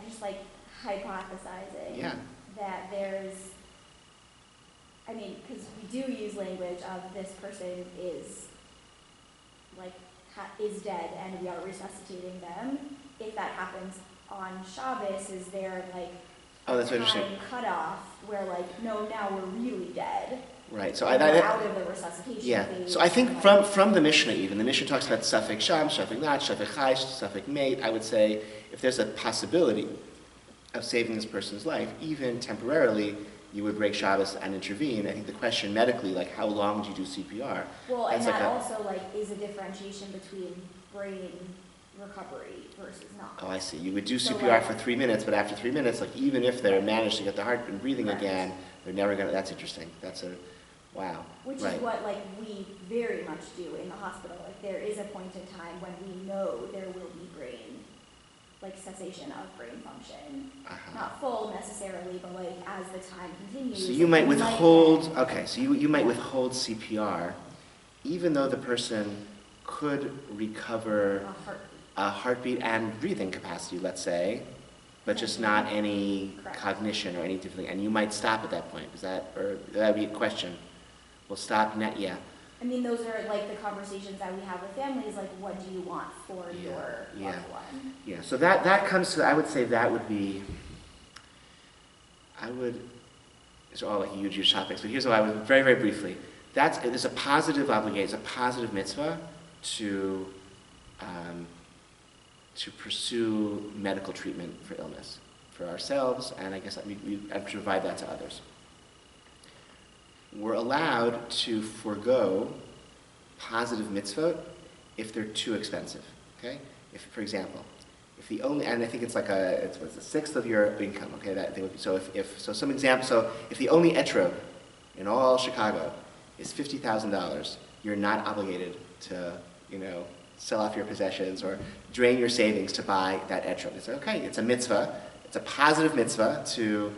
just like hypothesizing that there's, because we do use language of this person is is dead and we are resuscitating them. If that happens on Shabbos, is there that's interesting. cutoff where no, now we're really dead? Right. So we're out of the resuscitation phase. So I think from the Mishnah even, the Mishnah talks about Safek Sham, Safek Not, Safek Chai, Safek Mate. I would say if there's a possibility of saving this person's life, even temporarily, you would break Shabbos and intervene. I think the question medically, like how long do you do CPR? Well, and That's like that a- also like is a differentiation between brain recovery versus not. Oh, I see. You would do So, CPR like- for 3 minutes, but after 3 minutes, like even if they're managed to get the heart and breathing Correct. again, they're never gonna, that's interesting. That's a, wow. Which Right. is what like we very much do in the hospital. Like there is a point in time when we know there will be brain, like cessation of brain function. Uh-huh. Not full necessarily, but like as the time continues. So you might withhold, get okay, so you might withhold CPR, even though the person could recover a heartbeat. a heartbeat and breathing capacity, let's say, but just not any Correct. cognition or any different thing, and you might stop at that point. Is that, or that would be a question? We'll stop net, yeah. I mean, those are like the conversations that we have with families, like what do you want for Yeah, your yeah. loved one? Yeah, so that comes to, I would say that would be, these are all like huge topics, but here's what I would, very, very briefly. There's a positive obligation, it's a positive mitzvah to pursue medical treatment for illness, for ourselves, and I guess we provide that to others. We're allowed to forego positive mitzvot if they're too expensive, okay? If, for example, if the only, and I think it's like it's a sixth of your income, okay? That would be, so some example, so if the only etrog in all Chicago is $50,000, you're not obligated to, sell off your possessions or drain your savings to buy that etrog. It's okay, it's a mitzvah, it's a positive mitzvah to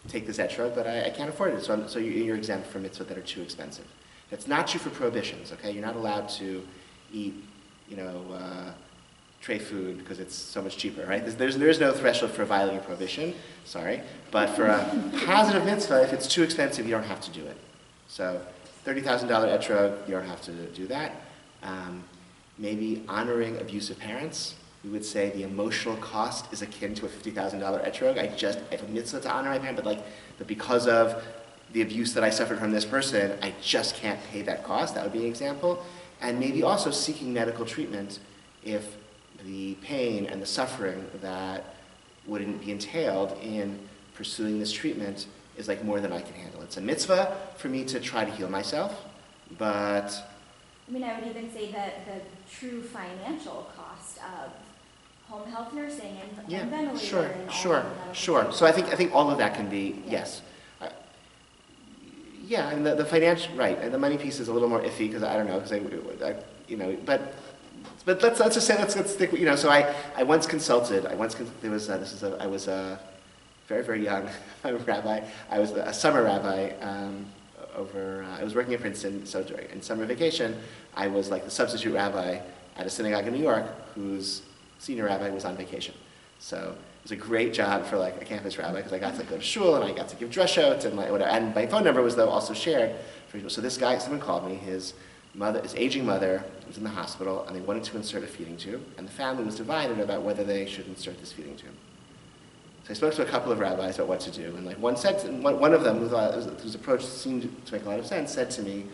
take this etrog, but I can't afford it, so you're exempt from mitzvot that are too expensive. That's not true for prohibitions, okay? You're not allowed to eat, tray food because it's so much cheaper, right? There's no threshold for violating a prohibition, sorry. But for a positive mitzvah, if it's too expensive, you don't have to do it. So $30,000 etrog, you don't have to do that. Maybe honoring abusive parents. We would say the emotional cost is akin to a $50,000 etrog. I have a mitzvah to honor my parent, but because of the abuse that I suffered from this person, I just can't pay that cost. That would be an example. And maybe also seeking medical treatment if the pain and the suffering that would be entailed in pursuing this treatment is like more than I can handle. It's a mitzvah for me to try to heal myself, but I mean, I would even say that the true financial cost of home health nursing and yeah, ventilator sure, and all sure, of the medical sure. treatment. So I think all of that can be, Yeah. yes. Yeah, and the financial, right, and the money piece is a little more iffy because I don't know, because but let's just say let's stick. So I once consulted. I was a very, very young rabbi. I was a summer rabbi I was working in Princeton. So in summer vacation, I was like the substitute rabbi at a synagogue in New York, whose senior rabbi was on vacation. So it was a great job for like a campus rabbi because I got to go to shul and I got to give drushot and whatever. And my phone number was though also shared. So this guy, someone called me. His aging mother was in the hospital, and they wanted to insert a feeding tube, and the family was divided about whether they should insert this feeding tube. So I spoke to a couple of rabbis about what to do, and like one of them, whose approach seemed to make a lot of sense, said to me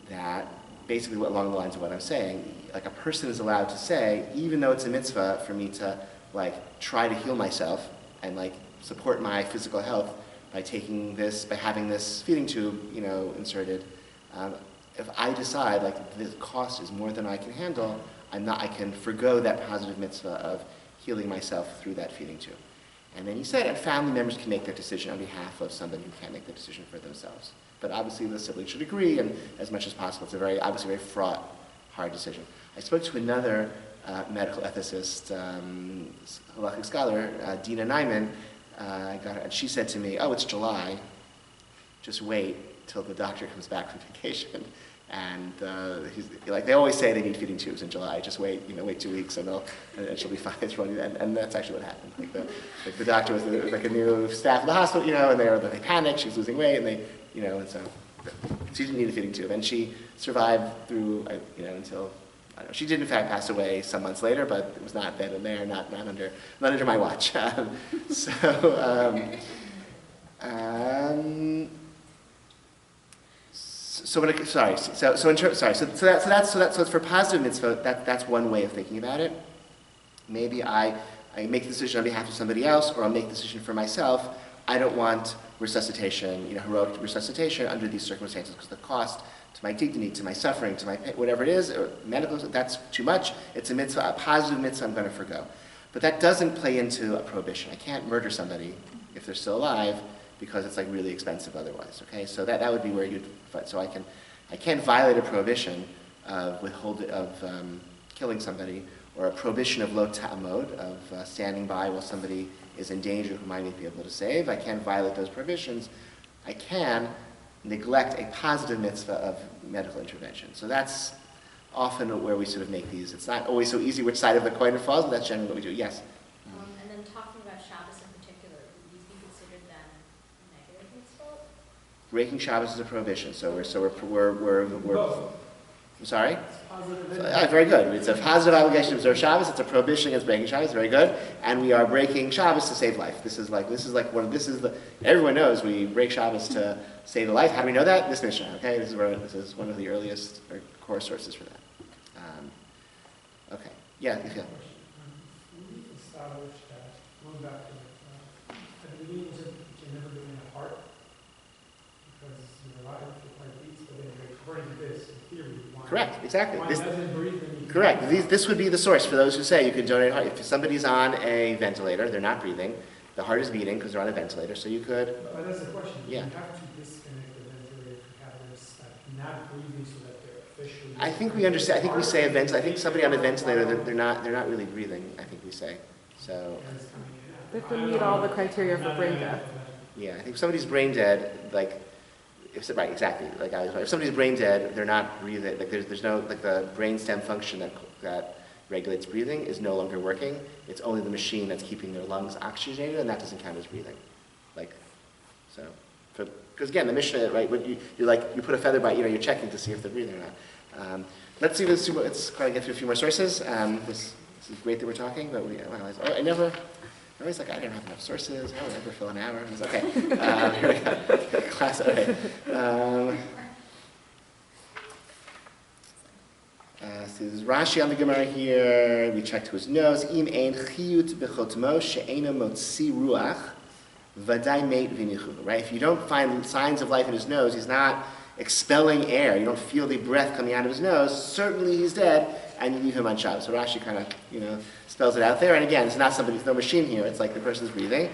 that basically along the lines of what I'm saying, like a person is allowed to say, even though it's a mitzvah for me to like try to heal myself and like support my physical health by having this feeding tube, inserted. If I decide like this cost is more than I can handle, I can forgo that positive mitzvah of healing myself through that feeding tube. And then he said, and family members can make that decision on behalf of somebody who can't make that decision for themselves. But obviously the siblings should agree, and as much as possible, it's obviously a very fraught, hard decision. I spoke to another medical ethicist, halachic scholar, Dina Nyman, and she said to me, "Oh, it's July. Just wait till the doctor comes back from vacation." And he's like, they always say they need feeding tubes in July. Just wait 2 weeks, and she'll be fine. And that's actually what happened. Like the doctor was like a new staff at the hospital, and they panicked. She was losing weight, and and so she didn't need a feeding tube, and she survived through, until. I don't know. She did in fact pass away some months later, but it was not then and there, not under my watch. So for positive mitzvah, that's one way of thinking about it. Maybe I make the decision on behalf of somebody else, or I'll make the decision for myself. I don't want resuscitation, heroic resuscitation under these circumstances because the cost to my dignity, to my suffering, to my whatever it is, or medical, that's too much. It's a mitzvah, a positive mitzvah I'm going to forgo. But that doesn't play into a prohibition. I can't murder somebody if they're still alive because it's like really expensive otherwise. Okay, so that would be where you'd. So I can't violate a prohibition of killing somebody, or a prohibition of lo ta'amod, of standing by while somebody is in danger whom I may be able to save. I can't violate those prohibitions. I can neglect a positive mitzvah of medical intervention. So that's often where we sort of make these. It's not always so easy which side of the coin it falls, but that's generally what we do. Yes? And then talking about Shabbos in particular, would these be considered then negative mitzvot? Breaking Shabbos is a prohibition. So we're I'm sorry? Very good. It's a positive obligation to observe Shabbos. It's a prohibition against breaking Shabbos. Very good. And we are breaking Shabbos to save life. Everyone knows we break Shabbos to save a life. How do we know that? This Mishnah. Okay, this is one of the earliest or core sources for that. Okay. Yeah, you feel. We established that, going back to at the beginning, you can never do it in a heart because you're alive for quite beats, but then according to this, in theory, Correct, exactly. Doesn't breathe when you Correct. This would be the source for those who say you can donate a heart. If somebody's on a ventilator, they're not breathing, the heart is beating because they're on a ventilator, so you could. But that's the question. Yeah. You have to disconnect the ventilator catheters, not breathing so that they're officially. I think we understand. I think we say a ventilator. I think somebody on a ventilator, they're not really breathing. I think we say. So. They have to meet all the criteria for brain death. Yeah, I think if somebody's brain dead, right, exactly. If somebody's brain dead, they're not breathing. Like there's no the brain stem function that regulates breathing is no longer working. It's only the machine that's keeping their lungs oxygenated, and that doesn't count as breathing. Because again, the Mishnah, right? You put a feather by, you're checking to see if they're breathing or not. Let's try to get through a few more sources. This is great that we're talking, but I was like, I didn't have enough sources. I would never fill an hour. I was okay. Here we go. Class. Okay. So there's Rashi on the Gemara here. We checked his nose. Im ein chiyut bechotmo she'ena motzi ruach v'day meit v'nichu. Right? If you don't find signs of life in his nose, he's not expelling air. You don't feel the breath coming out of his nose. Certainly he's dead, and you leave him on Shabbos. So Rashi kind of, spells it out there. And again, it's not somebody, there's no machine here. It's like the person's breathing.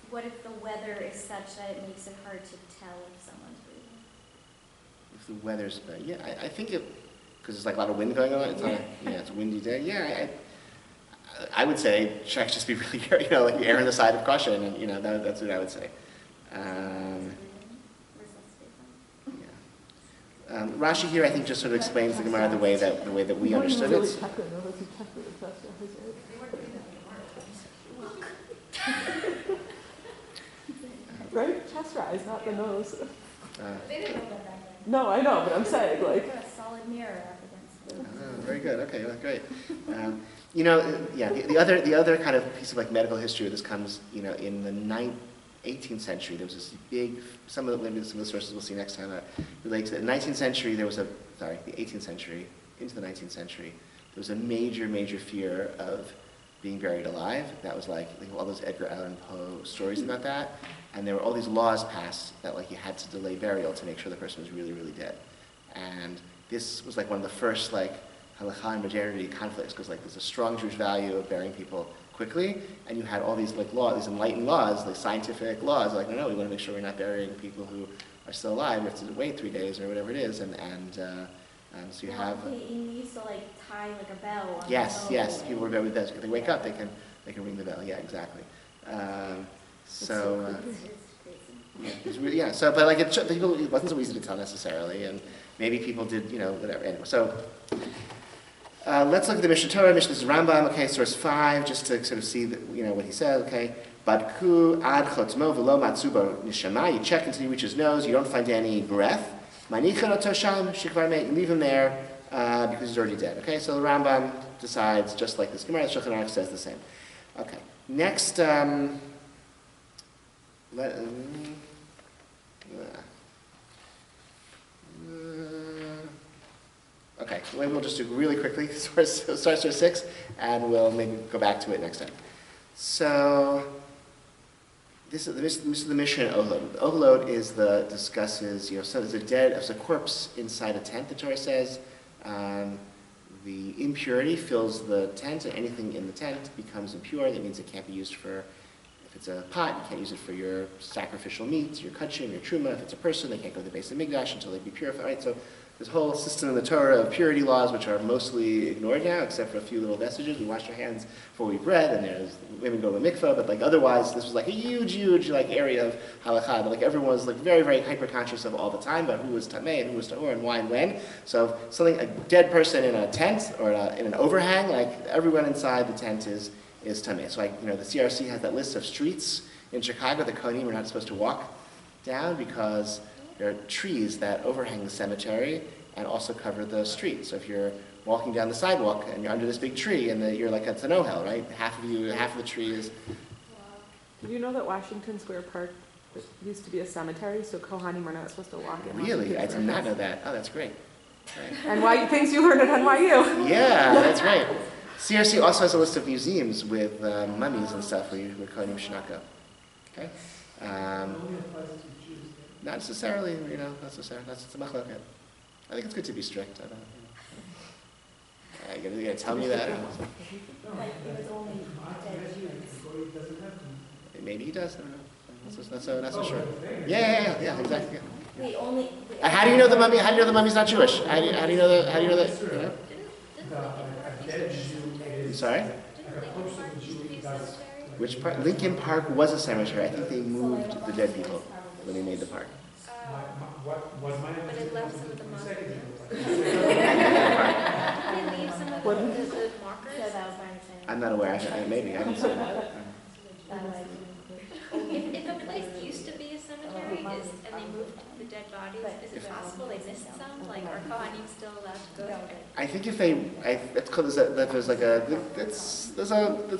What if the weather is such that it makes it hard to tell if someone's breathing? If the weather's bad, I think because there's like a lot of wind going on. It's a windy day. Yeah, I would say check just be really err on the side of caution, and that's what I would say. Rashi here, I think, just sort of explains the Gemara the way that we understood it. Right? Chest rise, not the nose. They didn't know that back then. No, I know, but I'm saying, Put a solid mirror up against the. Very good. Okay, that's great. The other kind of piece of medical history. This comes, in the 18th century. There was this big. Some of the sources we'll see next time relate to it. In the 19th century, the 18th century into the 19th century, there was a major fear of being buried alive. That was all those Edgar Allan Poe stories about that. And there were all these laws passed that you had to delay burial to make sure the person was really, really dead. And this was one of the first halakha and modernity conflicts because there's a strong Jewish value of burying people quickly, and you had all these laws, these enlightened laws, scientific laws. No, we want to make sure we're not burying people who are still alive. We have to wait 3 days or whatever it is, so you have. You used to tie a bell. On yes. People were buried with bells. If they wake up, they can ring the bell. Yeah, exactly. It wasn't so easy to tell necessarily, and maybe people did, whatever. Anyway, so let's look at the Mishnah Torah. Mishnah is Rambam. Okay, source 5, just to sort of see what he said. Okay, Badku ad chotmo v'lo matzubo nishama. You check until you reach his nose. You don't find any breath. Manichan oto sham shikvar meit. You leave him there because he's already dead. Okay, so the Rambam decides just like this Gemara. The Shulchan Aruch says the same. Okay, next. Let, okay, maybe we'll just do really quickly, source 6, and we'll maybe go back to it next time. So, this is the mission of Ohlod. Ohlod discusses, so there's a corpse inside a tent, the Torah says. The impurity fills the tent, and anything in the tent becomes impure. That means it can't be used for, if it's a pot, you can't use it for your sacrificial meats, your kachim, your truma. If it's a person, they can't go to the base of Mikdash until they be purified. Right? So this whole system in the Torah of purity laws, which are mostly ignored now, except for a few little vestiges. We wash our hands before we eat bread, and there's women go to the mikvah, but otherwise, this was a huge area of halakha. But everyone was very, very hyper conscious of all the time about who was tameh and who was tahor and why and when. So a dead person in a tent or in an overhang, everyone inside the tent is tameh. So the CRC has that list of streets in Chicago that Kohanim are not supposed to walk down because there are trees that overhang the cemetery and also cover the street. So if you're walking down the sidewalk and you're under this big tree and you're it's an ohel, right? Half of the tree is. Did you know that Washington Square Park used to be a cemetery, so Kohanim are not supposed to walk in? Really? I did not know that. Oh, that's great. Right. And things you learned at NYU. Yeah, that's right. CRC also has a list of museums with mummies and stuff where Kohanim should not go. Okay? Not necessarily, That's a machloket. I think it's good to be strict. I don't. You gotta tell me that. Like, it was only dead Jews. Maybe he does. I don't know. Not so sure. Yeah, exactly. Yeah. Wait, only. How do you know the mummy? How do you know the mummy's not Jewish? How do you know that? I'm sorry. Which part? Lincoln Park was a cemetery. I think they moved the dead people when they made the park. But it left some of the markers. So that was my understanding. I'm not aware. Maybe I haven't seen it. If a place used to be a cemetery and they moved the dead bodies, is it possible they missed some? Are Kohanim still allowed to go there? I think if it's called it's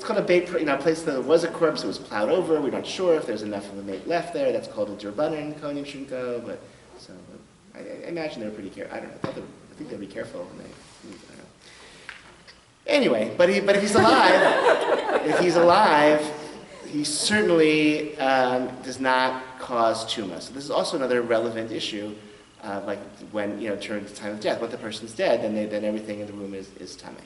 called a bait, a place that was a corpse, it was plowed over. We're not sure if there's enough of a mate left there. That's called a durbanan. Kohanim shouldn't go, but I imagine they're pretty careful. I don't know. I think they'll be careful when they. I don't know. Anyway, but if he's alive, he certainly does not cause tumah. So this is also another relevant issue, when during the time of death, when the person's dead, then everything in the room is tameh.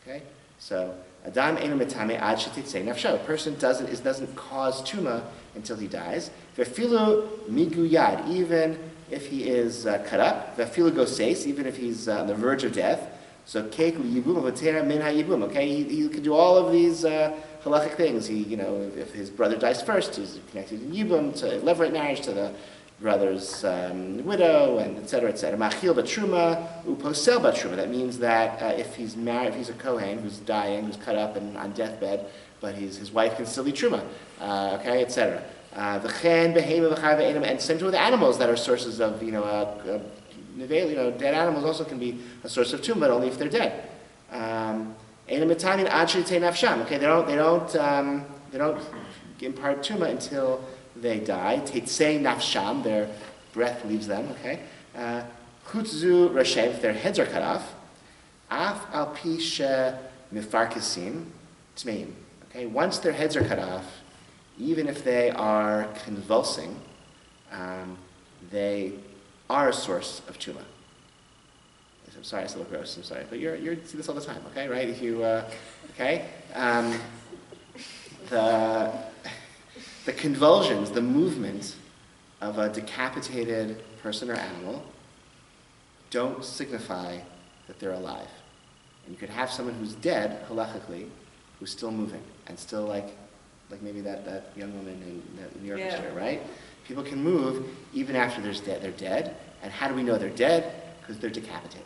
Okay, so adam enu metame ad shetitzei nafsho. A person doesn't cause tumah until he dies. Vefilu miguyad, even if he is cut up. Vefilu goseis, even if he's on the verge of death. So keik liyibum v'tera min hayibum. Okay, he can do all of these halachic things. He, if his brother dies first, he's connected in yibum to levirate marriage to the brother's widow, and etc. etc. Machil b'truma uposel b'truma. That means that if he's married, if he's a kohen who's dying, who's cut up and on deathbed, but his wife can still eat truma. Okay, etc. V'chen behema v'chai v'enam, and same with animals that are sources of dead animals also can be a source of tumah, but only if they're dead. Okay, they don't impart tumah until they die. Teitzei nafsham, their breath leaves them. Okay, chutzu rashev, their heads are cut off. Af al pi she mifarkasim tmeim. Okay, once their heads are cut off, even if they are convulsing, they are a source of tumah. I'm sorry, it's a little gross. I'm sorry, but you see this all the time, okay? Right? If you, the convulsions, the movement of a decapitated person or animal, don't signify that they're alive. And you could have someone who's dead, halachically, who's still moving and still like maybe that young woman in the New York story, right? People can move even after they're dead. And how do we know they're dead? Because they're decapitated.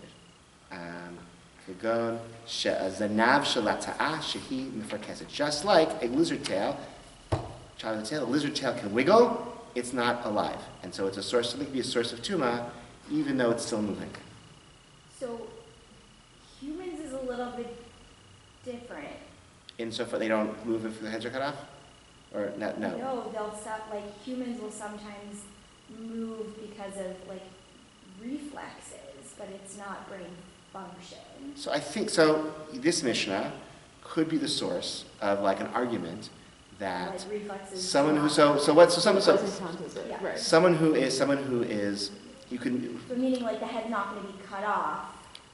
Just like a lizard tail, a lizard tail can wiggle, it's not alive. And so it's a source, something can be a source of tumah, even though it's still moving. So humans is a little bit different. Insofar they don't move if their heads are cut off? Or no? No, like humans will sometimes move because of like reflexes, but it's not brain function. So I think, so this Mishnah could be the source of like an argument that Like reflexes. someone who, not- Yeah. Right. someone who is, you can, But meaning like the head's not gonna be cut off.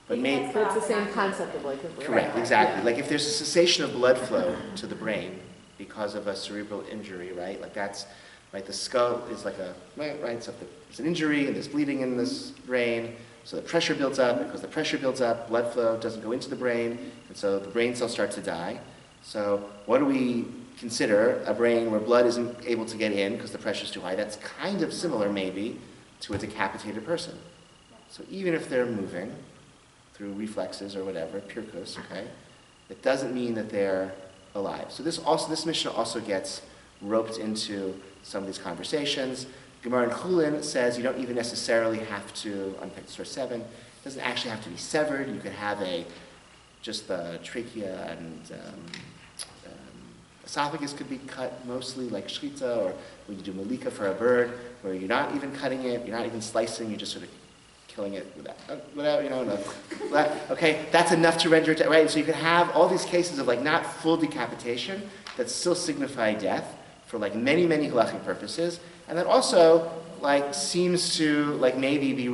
But If the may- head's So cut it's the off, same they're not gonna concept do of it. like a correct, Right. exactly. Yeah. Like if there's a cessation of blood flow to the brain because of a cerebral injury, right? Like that's, right, the skull is like a, right, so if there's an injury and there's bleeding in this brain, so the pressure builds up, because the pressure builds up, blood flow doesn't go into the brain, and so the brain cells start to die. So what do we consider a brain where blood isn't able to get in because the pressure's too high? That's kind of similar maybe to a decapitated person. So even if they're moving through reflexes or whatever, pirkus, okay, it doesn't mean that they're alive. So this Mishnah also gets roped into some of these conversations. Gemara in Chulin says you don't even necessarily have to, on source 7, it doesn't actually have to be severed. You could have just the trachea and esophagus could be cut mostly like shchita, or when you do malika for a bird, where you're not even cutting it, you're not even slicing, you're just sort of killing it without okay, that's enough to render it, right? So you could have all these cases of like not full decapitation that still signify death for like many, many halachic purposes, and that also like seems to like maybe be,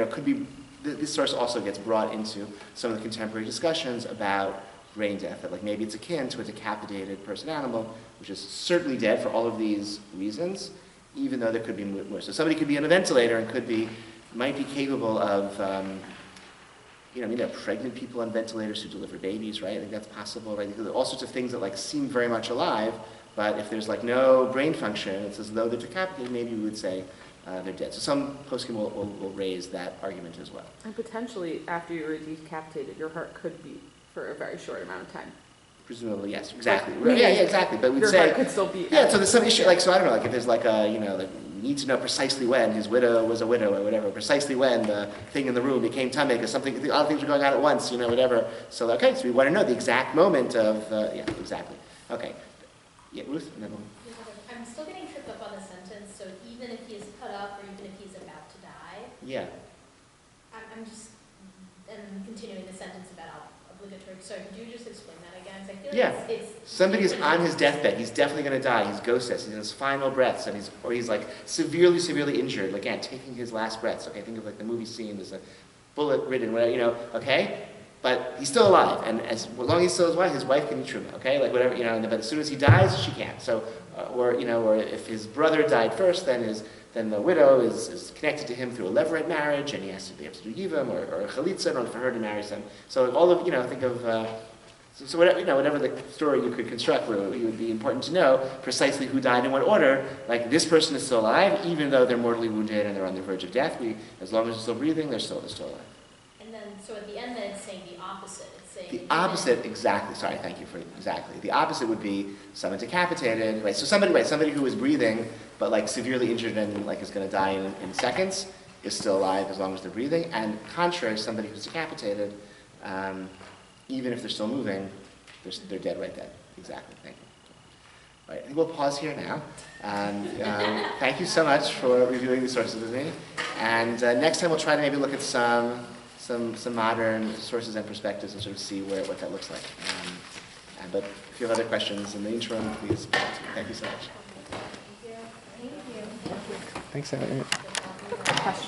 could be, this source also gets brought into some of the contemporary discussions about brain death, that like maybe it's akin to a decapitated person animal, which is certainly dead for all of these reasons, even though there could be more. So somebody could be on a ventilator and might be capable of, there are pregnant people on ventilators who deliver babies, right? I think that's possible, right? There are all sorts of things that like seem very much alive, but if there's like no brain function, it's as though they're decapitated, maybe we would say they're dead. So some poskim will raise that argument as well. And potentially, after you were decapitated, your heart could beat for a very short amount of time. Presumably, yes, exactly. Like, Yeah, exactly. But we'd Your say, heart could still beat. yeah. So there's some issue, like, so I don't know, like if there's like a, like we need to know precisely when his widow was a widow or whatever, precisely when the thing in the room became tamik or something. A lot of things were going on at once, whatever. So okay, so we want to know the exact moment of, yeah, exactly. Okay. Yeah, Ruth, and then we'll... I'm still getting tripped up on the sentence, so even if he is cut up or even if he's about to die, Yeah. I'm just, and continuing the sentence about obligatory, sorry, could you just explain that again? 'Cause I feel like Yeah. it's Somebody's on his deathbed. He's definitely going to die. He's ghostless. He's in his final breaths, and he's like severely, severely injured. Again, taking his last breaths. Okay, think of like the movie scene. There's a bullet ridden, whatever, okay? But he's still alive, and as long as he's still alive, his wife can eat truma, okay? Like whatever, but as soon as he dies, she can't. So, or if his brother died first, then the widow is connected to him through a levirate marriage, and they have to do yivam or a chalitza in order for her to marry him. So all of, think of, so whatever the story you could construct, where it would be important to know precisely who died in what order. Like this person is still alive, even though they're mortally wounded and they're on the verge of death. As long as they're still breathing, they're still alive. And then, so at the end, then it's saying the opposite. It's saying The opposite, exactly. Sorry, thank you for exactly. The opposite would be someone decapitated. Right. So somebody who is breathing but like severely injured and like is going to die in seconds is still alive as long as they're breathing. And contrary, somebody who's decapitated, even if they're still moving, they're dead right then. Exactly. Thank you. All right. I think we'll pause here now. Thank you so much for reviewing the sources with me. And next time we'll try to maybe look at some modern sources and perspectives and sort of see what that looks like. But if you have other questions in the interim, please. Thank you so much. Thank you. Thanks, Elliot. Question.